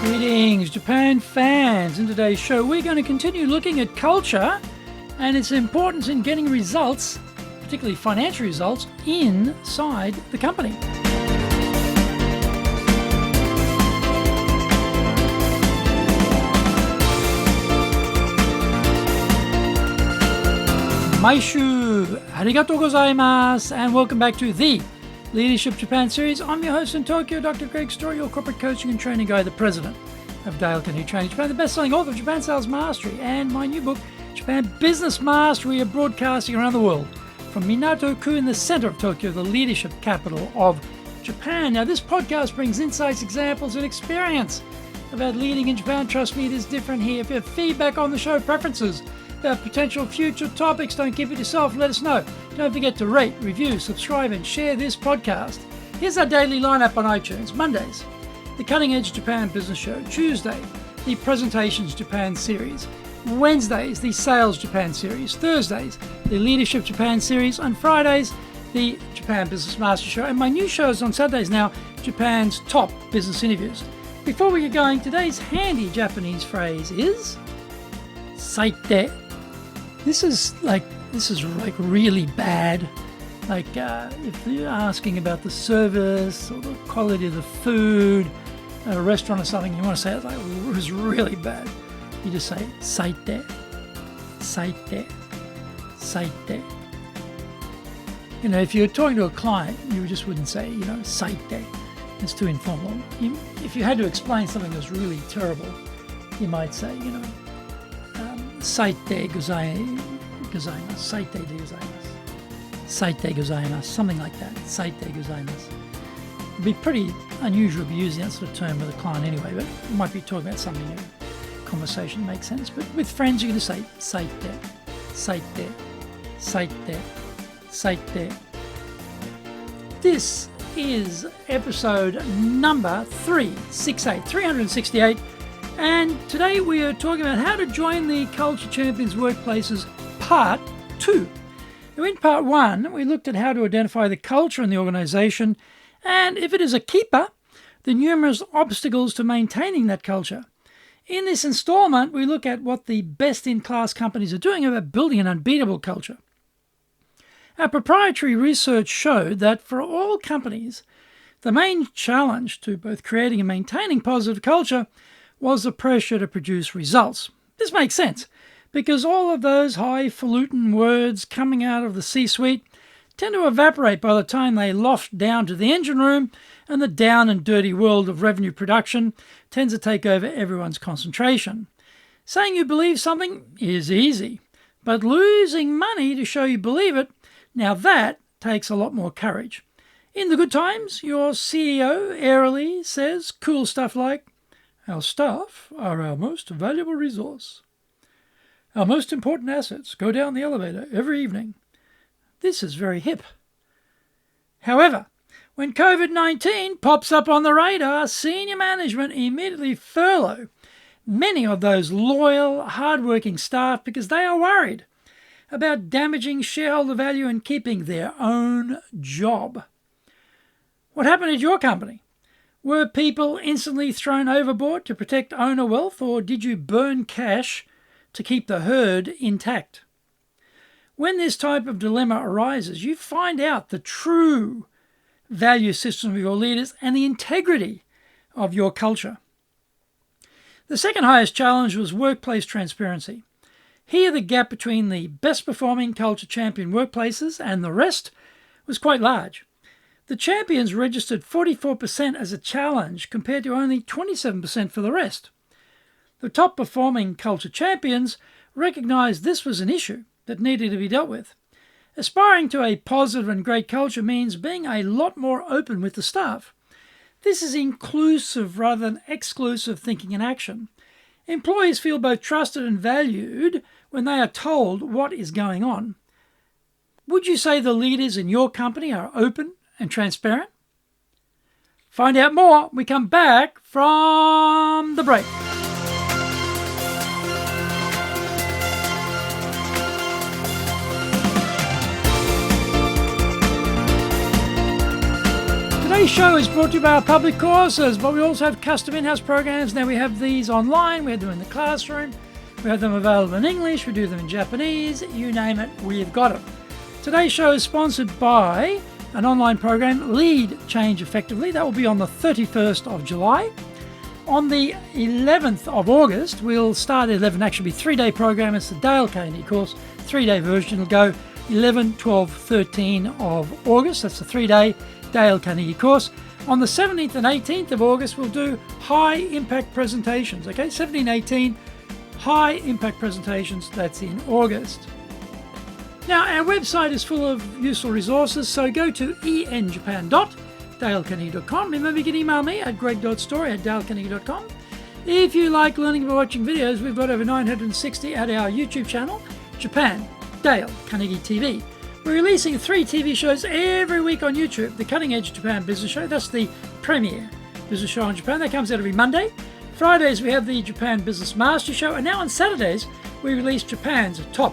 Greetings, Japan fans. In today's show, we're going to continue looking at culture and its importance in getting results, particularly financial results, inside the company. Maishu, arigatou gozaimasu, and welcome back to the Leadership Japan series. I'm your host in Tokyo, Dr. Greg Story, your corporate coaching and training guy, the president of Dale Carnegie Training Japan, the best-selling author of Japan Sales Mastery, and my new book, Japan Business Mastery, of broadcasting around the world from Minato-ku in the center of Tokyo, the leadership capital of Japan. Now, this podcast brings insights, examples, and experience about leading in Japan. Trust me, it is different here. If you have feedback on the show, preferences about potential future topics, don't keep it yourself. Let us know. Don't forget to rate, review, subscribe, and share this podcast. Here's our daily lineup on iTunes. Mondays, the Cutting Edge Japan Business Show. Tuesday, the Presentations Japan series. Wednesdays, the Sales Japan series. Thursdays, the Leadership Japan series. On Fridays, the Japan Business Master Show. And my new shows on Saturdays now, Japan's top business interviews. Before we get going, today's handy Japanese phrase is saite. This is like really bad. Like if you're asking about the service or the quality of the food at a restaurant or something, you want to say it like it was really bad. You just say saite, saite, saite. You know, if you're talking to a client, you just wouldn't say, saite. It's too informal. If you had to explain something that was really terrible, you might say, saite gozaimasu, saite de gozaimasu, saite gozaimasu, something like that, saite gozaimasu. It'd be pretty unusual to be using that sort of term with a client anyway, but you might be talking about something new. Conversation makes sense, but with friends you can just say saite, saite, saite, saite. This is episode number 368, and today we are talking about how to join the Culture Champions Workplaces Part 2. Now in Part 1, we looked at how to identify the culture in the organisation and, if it is a keeper, the numerous obstacles to maintaining that culture. In this instalment, we look at what the best-in-class companies are doing about building an unbeatable culture. Our proprietary research showed that for all companies, the main challenge to both creating and maintaining positive culture was the pressure to produce results. This makes sense, because all of those high-falutin words coming out of the C-suite tend to evaporate by the time they loft down to the engine room, and the down and dirty world of revenue production tends to take over everyone's concentration. Saying you believe something is easy, but losing money to show you believe it, now that takes a lot more courage. In the good times, your CEO airily says cool stuff like, "Our staff are our most valuable resource. Our most important assets go down the elevator every evening." This is very hip. However, when COVID-19 pops up on the radar, senior management immediately furlough many of those loyal, hardworking staff because they are worried about damaging shareholder value and keeping their own job. What happened at your company? Were people instantly thrown overboard to protect owner wealth, or did you burn cash to keep the herd intact? When this type of dilemma arises, you find out the true value system of your leaders and the integrity of your culture. The second highest challenge was workplace transparency. Here, the gap between the best performing culture champion workplaces and the rest was quite large. The champions registered 44% as a challenge compared to only 27% for the rest. The top performing culture champions recognised this was an issue that needed to be dealt with. Aspiring to a positive and great culture means being a lot more open with the staff. This is inclusive rather than exclusive thinking and action. Employees feel both trusted and valued when they are told what is going on. Would you say the leaders in your company are open and transparent? Find out more when we come back from the break. Today's show is brought to you by our public courses, but we also have custom in-house programs. Now we have these online, we have them in the classroom, we have them available in English, we do them in Japanese, you name it, we've got it. Today's show is sponsored by an online program, Lead Change Effectively. That will be on the 31st of July. On the 11th of August, we'll start at 11, actually be a 3-day program. It's the Dale Carnegie course, 3-day version. It'll go 11, 12, 13 of August. That's the 3-day Dale Carnegie course. On the 17th and 18th of August, we'll do high impact presentations. Okay, 17, 18, high impact presentations. That's in August. Now, our website is full of useful resources, so go to enjapan.dalecarnegie.com. Remember, you can email me at greg.story@dalecarnegie.com. If you like learning by watching videos, we've got over 960 at our YouTube channel, Japan, Dale Carnegie TV. We're releasing 3 TV shows every week on YouTube. The Cutting Edge Japan Business Show, that's the premier business show in Japan. That comes out every Monday. Fridays, we have the Japan Business Master Show. And now on Saturdays, we release Japan's top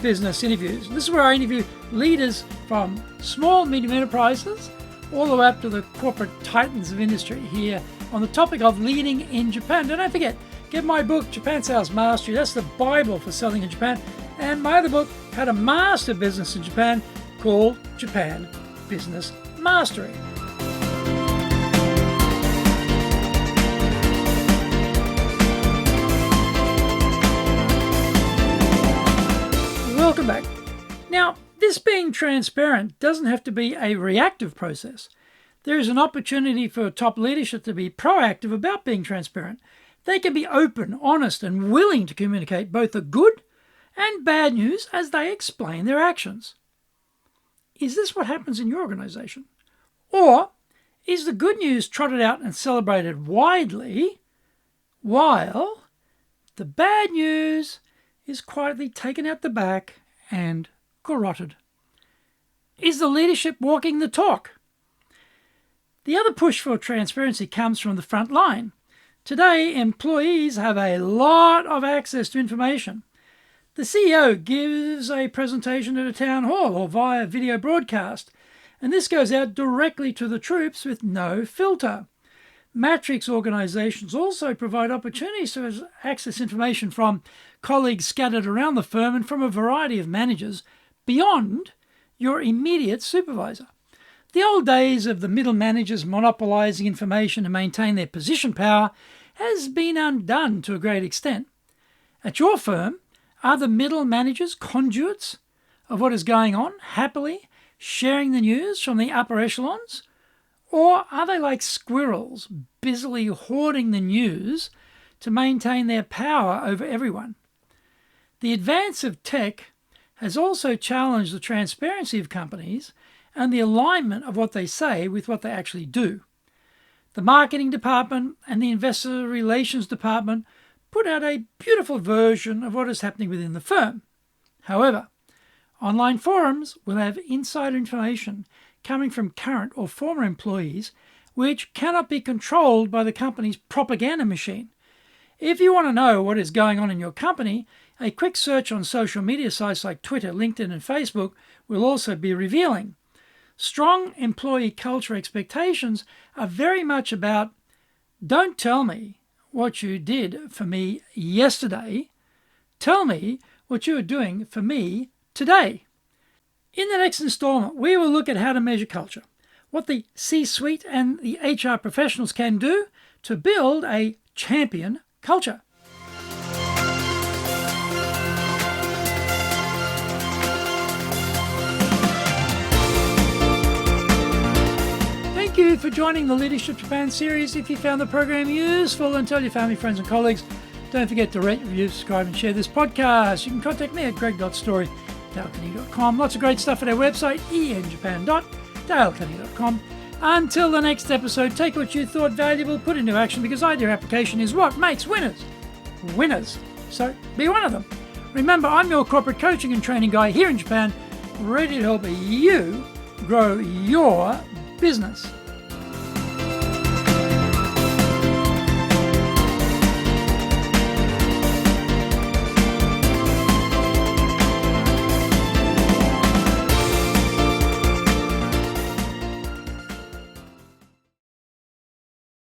business interviews. This is where I interview leaders from small, medium enterprises all the way up to the corporate titans of industry here on the topic of leading in Japan. Don't forget, get my book, Japan Sales Mastery. That's the Bible for selling in Japan. And my other book, How to Master Business in Japan, called Japan Business Mastery. Welcome back. Now, this being transparent doesn't have to be a reactive process. There is an opportunity for top leadership to be proactive about being transparent. They can be open, honest, and willing to communicate both the good and bad news as they explain their actions. Is this what happens in your organization? Or is the good news trotted out and celebrated widely while the bad news is quietly taken out the back and garroted? Is the leadership walking the talk? The other push for transparency comes from the front line. Today, employees have a lot of access to information. The CEO gives a presentation at a town hall or via video broadcast, and this goes out directly to the troops with no filter. Matrix organizations also provide opportunities to access information from colleagues scattered around the firm and from a variety of managers beyond your immediate supervisor. The old days of the middle managers monopolizing information to maintain their position power has been undone to a great extent. At your firm, are the middle managers conduits of what is going on, happily sharing the news from the upper echelons? Or are they like squirrels, busily hoarding the news to maintain their power over everyone? The advance of tech has also challenged the transparency of companies and the alignment of what they say with what they actually do. The marketing department and the investor relations department put out a beautiful version of what is happening within the firm. However, online forums will have insider information coming from current or former employees which cannot be controlled by the company's propaganda machine. If you want to know what is going on in your company, a quick search on social media sites like Twitter, LinkedIn, and Facebook will also be revealing. Strong employee culture expectations are very much about, don't tell me what you did for me yesterday, tell me what you are doing for me today. In the next installment, we will look at how to measure culture, what the C-suite and the HR professionals can do to build a champion culture. Thank you for joining the Leadership Japan series. If you found the program useful, and tell your family, friends, and colleagues. Don't forget to rate, review, subscribe, and share this podcast. You can contact me at greg.story@dalecarnegie.com. Lots of great stuff at our website, enjapan.dalecarnegie.com. Until the next episode, take what you thought valuable, put into action, because idea application is what makes winners winners. So be one of them. Remember, I'm your corporate coaching and training guy here in Japan, ready to help you grow your business.